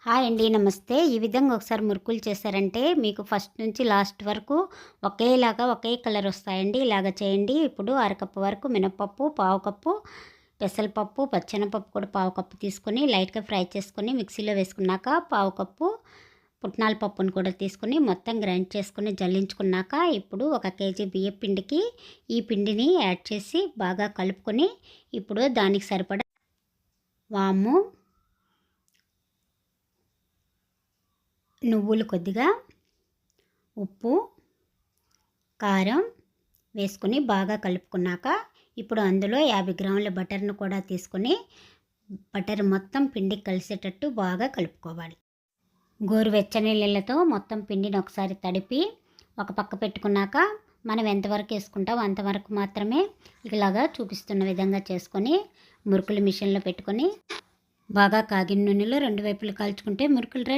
Hi అండి. నమస్తే. ఈ విధంగా ఒకసారి మురుకులు చేశారంటే మీకు ఫస్ట్ నుంచి లాస్ట్ వరకు ఒకేలాగా ఒకే కలర్ వస్తాయండి. ఇలాగ చేయండి. ఇప్పుడు అరకప్పు వరకు మినపప్పు, పావు కప్పు పెసరపప్పు, పచ్చెనపప్పు కూడా పావు కప్పు తీసుకొని లైట్‌గా ఫ్రై చేసుకొని మిక్సీలో వేసుకున్నాక, పావు కప్పు పుట్నాల పప్పును కూడా తీసుకొని మొత్తం గ్రైండ్ చేసుకొని జల్లించుకున్నాక, ఇప్పుడు 1 కేజీ బియ్యపు పిండికి ఈ పిండిని యాడ్ చేసి బాగా కలుపుకొని, ఇప్పుడు దానికి సరిపడా వాము, నువ్వులు కొద్దిగా, ఉప్పు, కారం వేసుకొని బాగా కలుపుకున్నాక, ఇప్పుడు అందులో 50 గ్రాముల బటర్ను కూడా తీసుకొని బటర్ మొత్తం పిండికి కలిసేటట్టు బాగా కలుపుకోవాలి. గోరువెచ్చని నీళ్ళతో మొత్తం పిండిని ఒకసారి తడిపి ఒక పక్క పెట్టుకున్నాక, మనం ఎంతవరకు వేసుకుంటామో అంతవరకు మాత్రమే ఇలాగా చూపిస్తున్న విధంగా చేసుకొని మురుకులు మిషన్లో పెట్టుకొని బాగా కాగిన నూనెలో 2 వైపులు కాల్చుకుంటే మురుకులు రెడీ.